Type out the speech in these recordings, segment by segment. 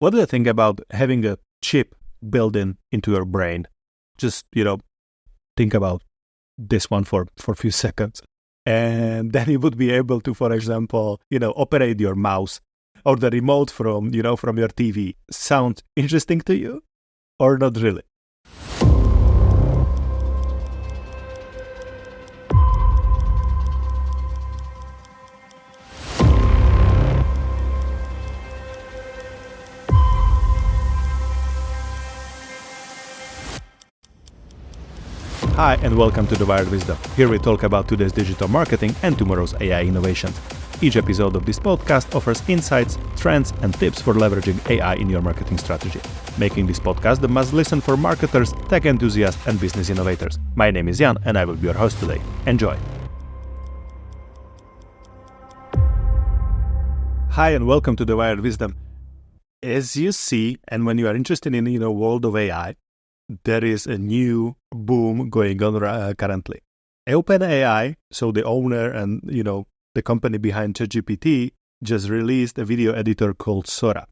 What do you think about having a chip built into your brain? Just, think about this one for a few seconds. And then you would be able to, for example, operate your mouse or the remote from your TV. Sound interesting to you or not really? Hi, and welcome to The Wired Wisdom. Here we talk about today's digital marketing and tomorrow's AI innovations. Each episode of this podcast offers insights, trends, and tips for leveraging AI in your marketing strategy, making this podcast the must-listen for marketers, tech enthusiasts, and business innovators. My name is Jan, and I will be your host today. Enjoy! Hi, and welcome to The Wired Wisdom. As you see, and when you are interested in the world of AI, there is a new boom going on currently. OpenAI, so the owner and the company behind ChatGPT, just released a video editor called Sora.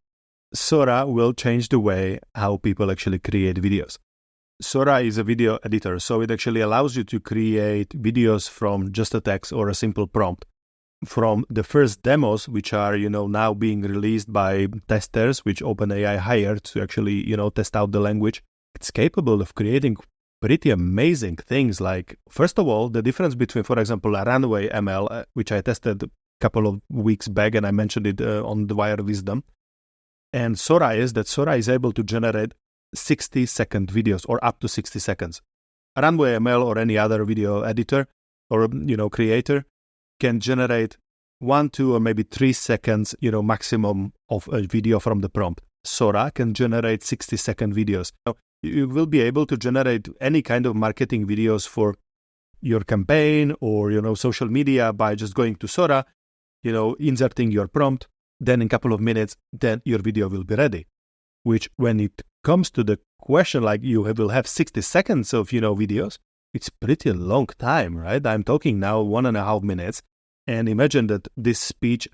Sora will change the way how people actually create videos. Sora is a video editor, so it actually allows you to create videos from just a text or a simple prompt. From the first demos, which are now being released by testers, which OpenAI hired to actually test out the language, it's capable of creating pretty amazing things. Like, first of all, the difference between, for example, a runway ML, which I tested a couple of weeks back, and I mentioned it on The Wire Wisdom, and Sora is able to generate 60-second videos or up to 60 seconds. A runway ML or any other video editor or creator can generate 1, 2, or maybe 3 seconds, maximum of a video from the prompt. Sora can generate 60-second videos. Now, you will be able to generate any kind of marketing videos for your campaign or, social media by just going to Sora, inserting your prompt. Then in a couple of minutes, then your video will be ready. Which, when it comes to the question, like you will have 60 seconds of, videos, it's pretty long time, right? I'm talking now 1.5 minutes. And imagine that this speech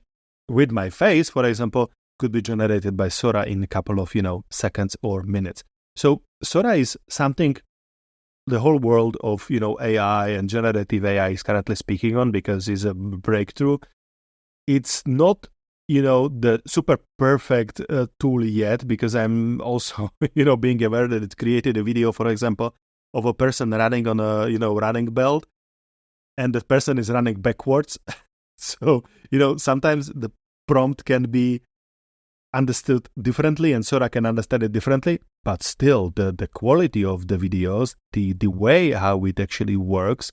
with my face, for example, could be generated by Sora in a couple of, seconds or minutes. So Sora is something the whole world of, AI and generative AI is currently speaking on because it's a breakthrough. It's not, the super perfect tool yet, because I'm also, being aware that it created a video, for example, of a person running on a, running belt, and the person is running backwards. So, sometimes the prompt can be understood differently and Sora can understand it differently, but still the quality of the videos, the way how it actually works,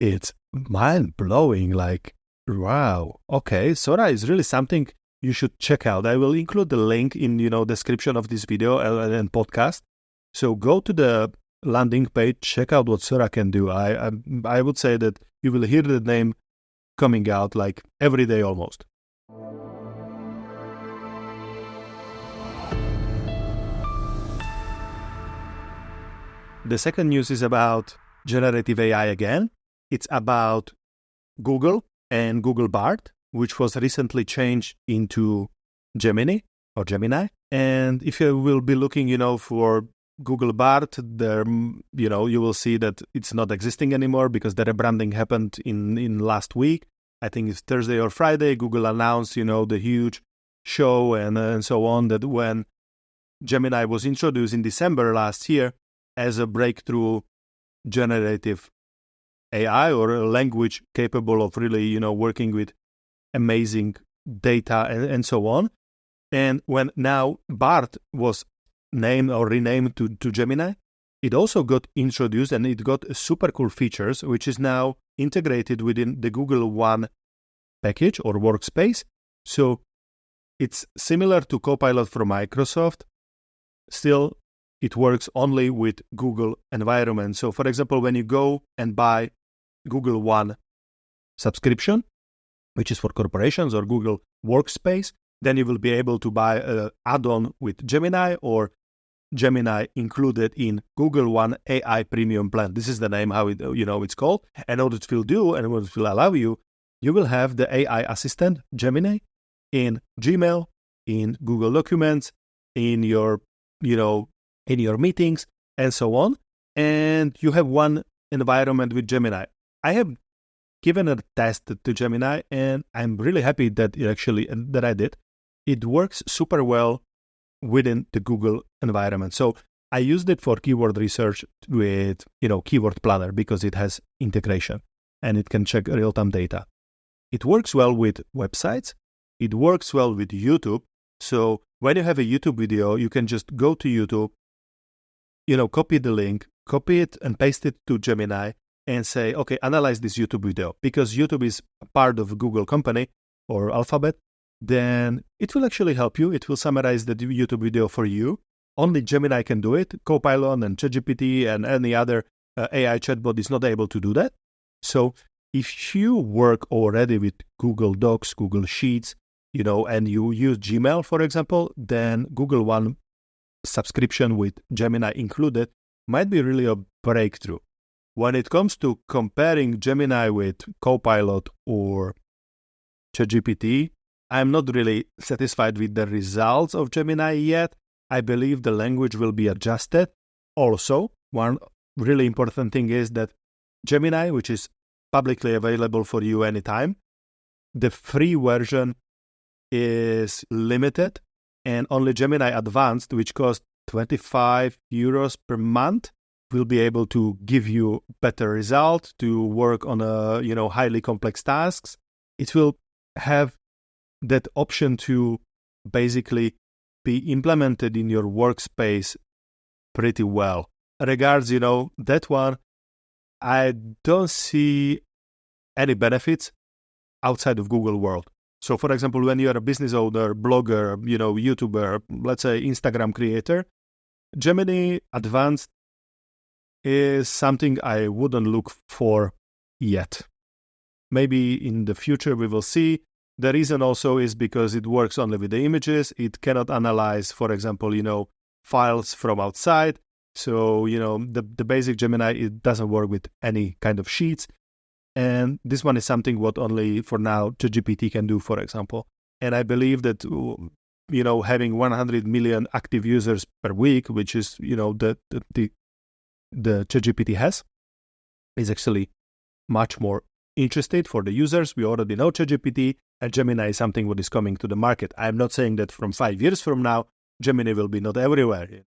it's mind-blowing. Like, wow, okay, Sora is really something you should check out. I will include the link in description of this video and podcast. So go to the landing page, check out what Sora can do. I would say that you will hear the name coming out like every day almost. The second news is about generative AI again. It's about Google and Google Bard, which was recently changed into Gemini. And if you will be looking, for Google Bard, there, you will see that it's not existing anymore because the rebranding happened in last week. I think it's Thursday or Friday. Google announced, the huge show and so on, that when Gemini was introduced in December last year, as a breakthrough generative AI or a language capable of really, working with amazing data and so on. And when now Bard was named or renamed to Gemini, it also got introduced and it got super cool features, which is now integrated within the Google One package or workspace. So it's similar to Copilot from Microsoft. Still, it works only with Google environment. So, for example, when you go and buy Google One subscription, which is for corporations, or Google Workspace, then you will be able to buy an add-on with Gemini or Gemini included in Google One AI Premium Plan. This is the name how it's called. And what it will do and what it will allow you, you will have the AI assistant Gemini in Gmail, in Google Documents, in your, in your meetings, and so on. And you have one environment with Gemini. I have given a test to Gemini, and I'm really happy that that I did. It works super well within the Google environment. So I used it for keyword research with, Keyword Planner, because it has integration and it can check real-time data. It works well with websites. It works well with YouTube. So when you have a YouTube video, you can just go to YouTube, copy the link, copy it and paste it to Gemini and say, okay, analyze this YouTube video. Because YouTube is part of a Google company or Alphabet, then it will actually help you. It will summarize the YouTube video for you. Only Gemini can do it. Copilot and ChatGPT and any other AI chatbot is not able to do that. So if you work already with Google Docs, Google Sheets, and you use Gmail, for example, then Google One subscription with Gemini included might be really a breakthrough. When it comes to comparing Gemini with Copilot or ChatGPT, I'm not really satisfied with the results of Gemini yet. I believe the language will be adjusted. Also, one really important thing is that Gemini, which is publicly available for you anytime, the free version is limited, and only Gemini Advanced, which costs 25 euros per month, will be able to give you better results to work on highly complex tasks. It will have that option to basically be implemented in your workspace pretty well. Regards, that one, I don't see any benefits outside of Google world. So, for example, when you're a business owner, blogger, YouTuber, let's say Instagram creator, Gemini Advanced is something I wouldn't look for yet. Maybe in the future we will see. The reason also is because it works only with the images. It cannot analyze, for example, files from outside. So, the basic Gemini, it doesn't work with any kind of sheets. And this one is something what only for now ChatGPT can do, for example. And I believe that, having 100 million active users per week, which is, the ChatGPT has, is actually much more interested for the users. We already know ChatGPT, and Gemini is something what is coming to the market. I'm not saying that from 5 years from now, Gemini will be not everywhere.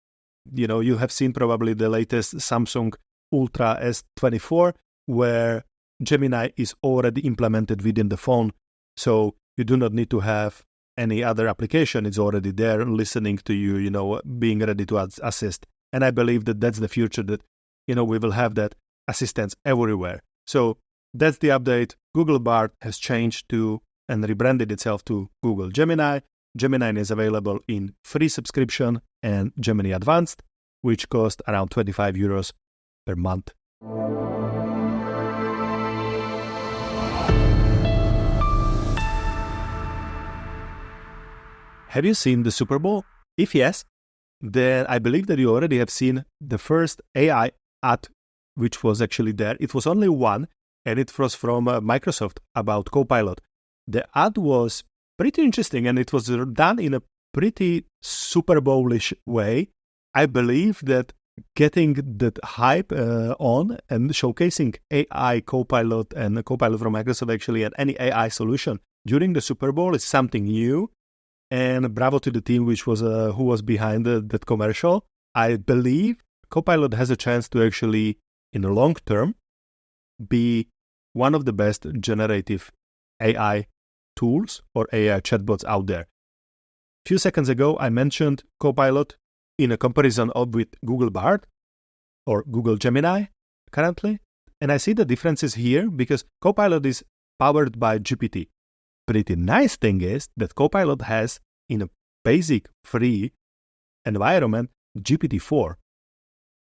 You have seen probably the latest Samsung Ultra S24, where Gemini is already implemented within the phone. So you do not need to have any other application. It's already there listening to you, being ready to assist. And I believe that that's the future, that, we will have that assistance everywhere. So that's the update. Google Bard has changed to and rebranded itself to Google Gemini. Gemini is available in free subscription and Gemini Advanced, which cost around 25 euros per month. Have you seen the Super Bowl? If yes, then I believe that you already have seen the first AI ad which was actually there. It was only one, and it was from Microsoft about Copilot. The ad was pretty interesting, and it was done in a pretty Super Bowl-ish way. I believe that getting that hype on and showcasing AI Copilot and Copilot from Microsoft actually, and any AI solution during the Super Bowl is something new. And bravo to the team who was behind that commercial. I believe Copilot has a chance to actually, in the long term, be one of the best generative AI tools or AI chatbots out there. A few seconds ago, I mentioned Copilot in a comparison with Google Bard or Google Gemini currently. And I see the differences here because Copilot is powered by GPT. Pretty nice thing is that Copilot has, in a basic free environment, GPT-4,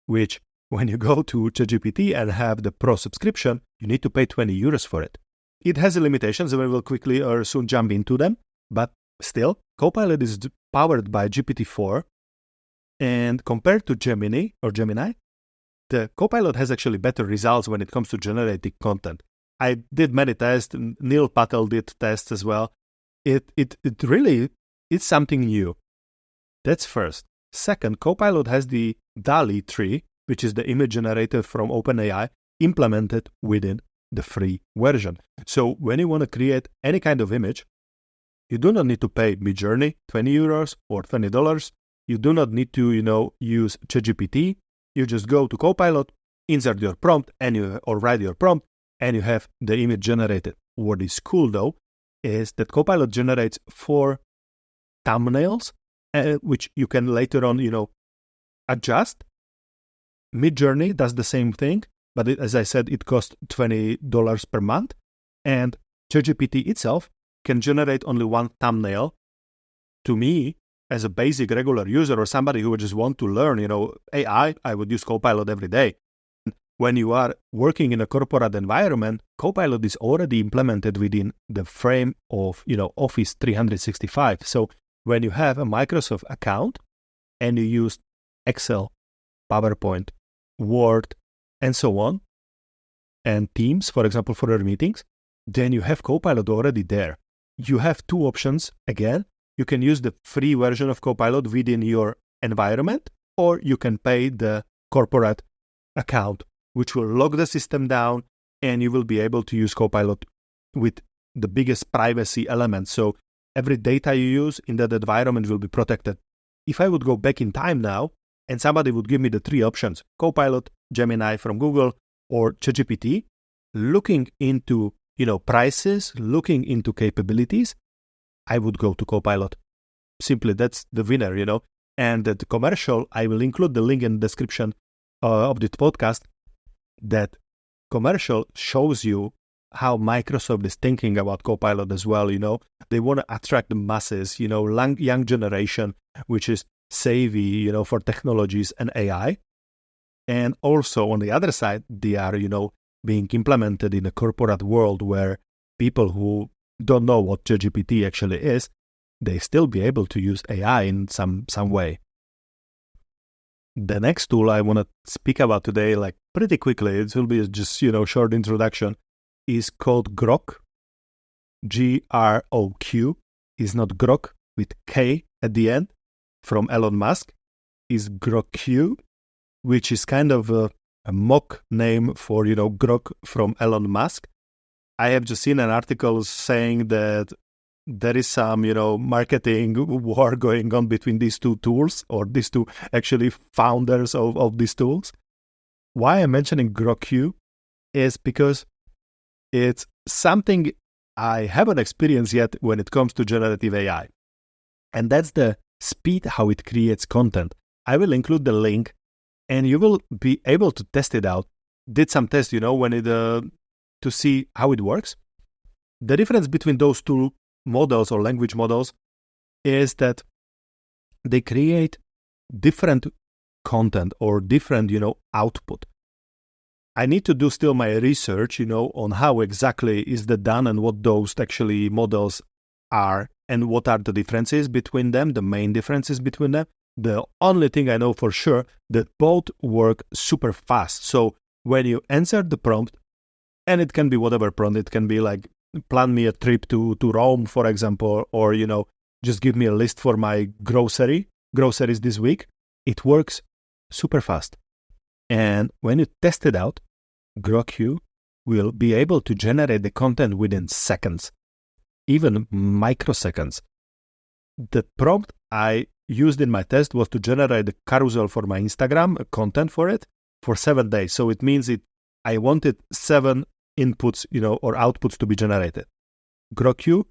which when you go to ChatGPT and have the Pro subscription, you need to pay 20 euros for it. It has limitations, and we will quickly or soon jump into them, but still, Copilot is powered by GPT-4, and compared to Gemini, the Copilot has actually better results when it comes to generating content. I did many tests, Neil Patel did tests as well. It really it's something new. That's first. Second, Copilot has the DALL-E 3, which is the image generator from OpenAI, implemented within the free version. So when you want to create any kind of image, you do not need to pay Midjourney, €20 or $20. You do not need to, use ChatGPT. You just go to Copilot, insert your prompt, or write your prompt, and you have the image generated. What is cool though, is that Copilot generates 4 thumbnails, which you can later on, adjust. Midjourney does the same thing, but as I said, it costs $20 per month. And ChatGPT itself can generate only 1 thumbnail. To me, as a basic regular user or somebody who would just want to learn, AI, I would use Copilot every day. When you are working in a corporate environment, Copilot is already implemented within the frame of, Office 365. So when you have a Microsoft account and you use Excel, PowerPoint, Word, and so on, and Teams, for example, for your meetings, then you have Copilot already there. You have 2 options. Again, you can use the free version of Copilot within your environment, or you can pay the corporate account, which will lock the system down, and you will be able to use Copilot with the biggest privacy element. So every data you use in that environment will be protected. If I would go back in time now, and somebody would give me the 3 options, Copilot, Gemini from Google, or ChatGPT, looking into prices, looking into capabilities, I would go to Copilot. Simply, that's the winner, And the commercial, I will include the link in the description of this podcast. That commercial shows you how Microsoft is thinking about Copilot as well, They want to attract the masses, young generation, which is savvy, for technologies and AI. And also on the other side, they are, being implemented in a corporate world where people who don't know what ChatGPT actually is, they still be able to use AI in some way. The next tool I want to speak about today, like pretty quickly, it will be just, short introduction, is called GROQ. GROQ is not GROQ with K at the end from Elon Musk, is GROQ, which is kind of a mock name for, GROQ from Elon Musk. I have just seen an article saying that there is some, marketing war going on between these 2 tools, or these 2 actually founders of these tools. Why I'm mentioning GROQ is because it's something I haven't experienced yet when it comes to generative AI. And that's the speed how it creates content. I will include the link, and you will be able to test it out. Did some tests, when it to see how it works. The difference between those 2 models or language models is that they create different content or different, output. I need to do still my research, on how exactly is that done and what those actually models are and what are the differences between them, the main differences between them. The only thing I know for sure that both work super fast. So when you answer the prompt, and it can be whatever prompt, it can be like, plan me a trip to Rome, for example, or, just give me a list for my groceries this week. It works super fast. And when you test it out, GROQ will be able to generate the content within seconds, even microseconds. The prompt I used in my test was to generate the carousel for my Instagram, content for it, for 7 days. So it means I wanted 7 inputs, or outputs to be generated. GROQ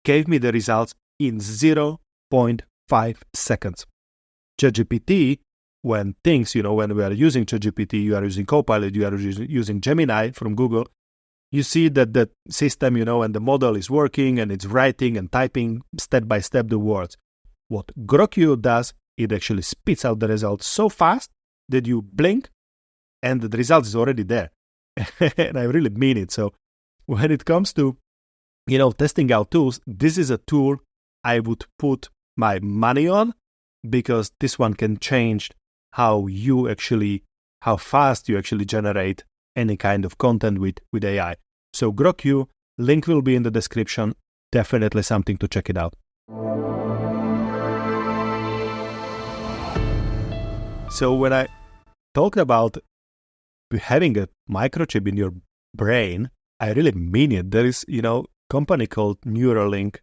gave me the results in 0.5 seconds. ChatGPT, when we are using ChatGPT, you are using Copilot, you are using Gemini from Google, you see that the system, and the model is working and it's writing and typing step by step the words. What GROQ does, it actually spits out the results so fast that you blink and the result is already there. And I really mean it. So when it comes to, testing out tools, this is a tool I would put my money on, because this one can change how fast you actually generate any kind of content with AI. So GROQ, link will be in the description. Definitely something to check it out. So when I talked about having a microchip in your brain, I really mean it. There is, company called Neuralink,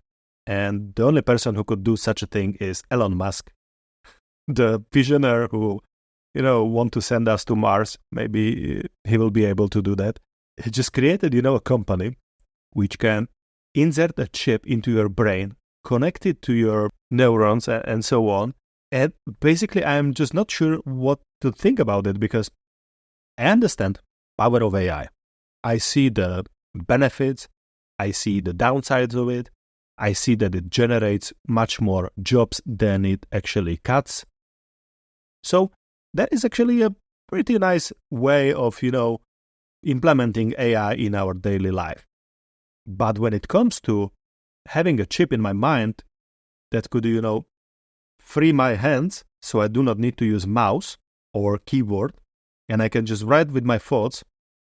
and the only person who could do such a thing is Elon Musk, the visionary who, want to send us to Mars. Maybe he will be able to do that. He just created, a company which can insert a chip into your brain, connect it to your neurons and so on. And basically, I'm just not sure what to think about it, because I understand power of AI. I see the benefits. I see the downsides of it. I see that it generates much more jobs than it actually cuts. So that is actually a pretty nice way of, implementing AI in our daily life. But when it comes to having a chip in my mind that could, free my hands so I do not need to use mouse or keyboard, and I can just write with my thoughts,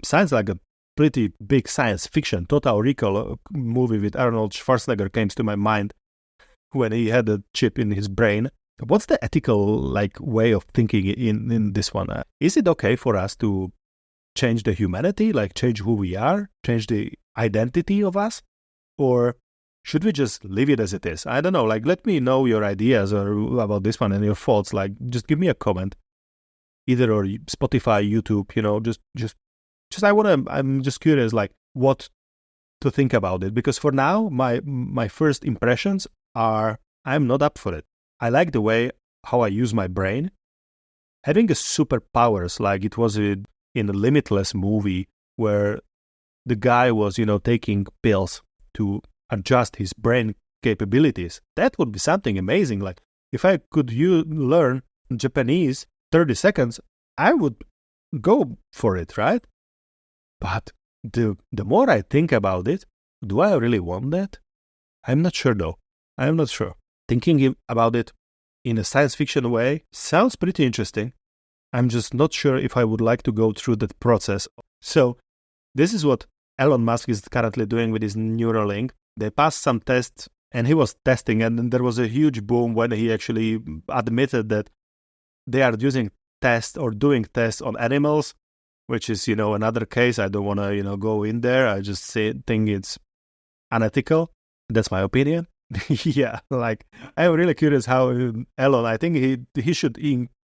sounds like a pretty big science fiction. Total Recall movie with Arnold Schwarzenegger came to my mind when he had a chip in his brain. What's the ethical way of thinking in this one? Is it okay for us to change the humanity, change who we are, change the identity of us? Or should we just leave it as it is? I don't know. Let me know your ideas about this one and your thoughts. Just give me a comment, either or Spotify, YouTube. I'm just curious, what to think about it. Because for now, my first impressions are I'm not up for it. I like the way how I use my brain. Having a superpowers like it was in a Limitless movie where the guy was, taking pills to adjust his brain capabilities. That would be something amazing. If I could learn Japanese 30 seconds, I would go for it, right? But the more I think about it, do I really want that? I'm not sure though. I'm not sure. Thinking about it in a science fiction way sounds pretty interesting. I'm just not sure if I would like to go through that process. So this is what Elon Musk is currently doing with his Neuralink. They passed some tests and he was testing, and then there was a huge boom when he actually admitted that they are using tests or doing tests on animals, which is, another case. I don't want to, go in there. I just think it's unethical. That's my opinion. Yeah, I'm really curious how Elon, I think he should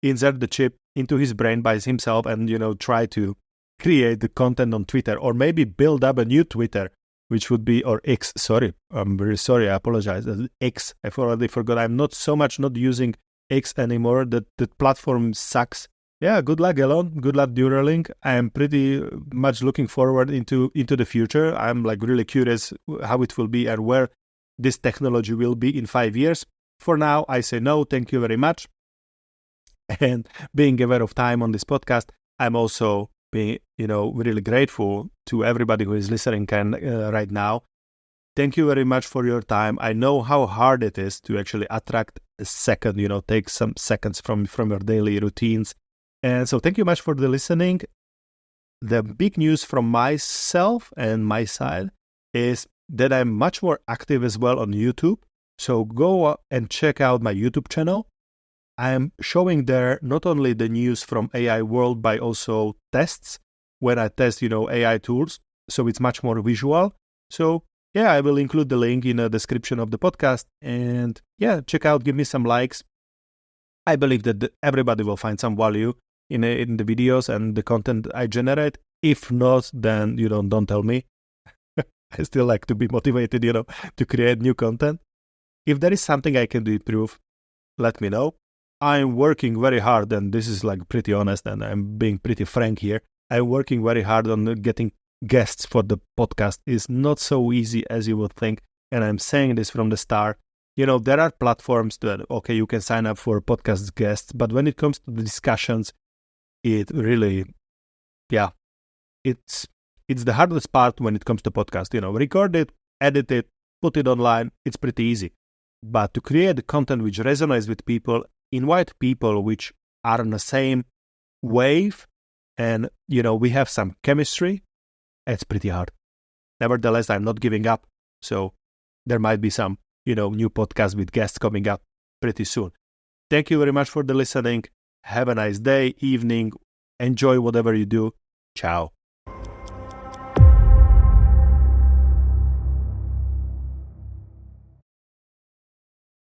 insert the chip into his brain by himself and, try to create the content on Twitter, or maybe build up a new Twitter, which would be, or X, sorry. I'm very sorry. I apologize. X, I've already forgot. I'm not using X anymore. That platform sucks. Yeah, good luck, Elon. Good luck, Neuralink. I am pretty much looking forward into the future. I'm really curious how it will be and where this technology will be in 5 years. For now, I say no, thank you very much. And being aware of time on this podcast, I'm also being, really grateful to everybody who is listening right now. Thank you very much for your time. I know how hard it is to actually attract a second, take some seconds from your daily routines. And so thank you much for the listening. The big news from myself and my side is that I'm much more active as well on YouTube. So go and check out my YouTube channel. I'm showing there not only the news from AI world, but also tests when I test, AI tools. So it's much more visual. So yeah, I will include the link in the description of the podcast. And yeah, check out, give me some likes. I believe that everybody will find some value in the videos and the content I generate. If not, then, don't tell me. I still like to be motivated, to create new content. If there is something I can do to improve, let me know. I'm working very hard, and this is pretty honest, and I'm being pretty frank here. I'm working very hard on getting guests for the podcast. It's not so easy as you would think, and I'm saying this from the start. There are platforms that, okay, you can sign up for podcast guests, but when it comes to the discussions, it really, yeah, it's the hardest part when it comes to podcast. Record it, edit it, put it online. It's pretty easy. But to create the content which resonates with people, invite people which are on the same wave, and, we have some chemistry, it's pretty hard. Nevertheless, I'm not giving up. So there might be some new podcast with guests coming up pretty soon. Thank you very much for the listening. Have a nice day, evening. Enjoy whatever you do. Ciao.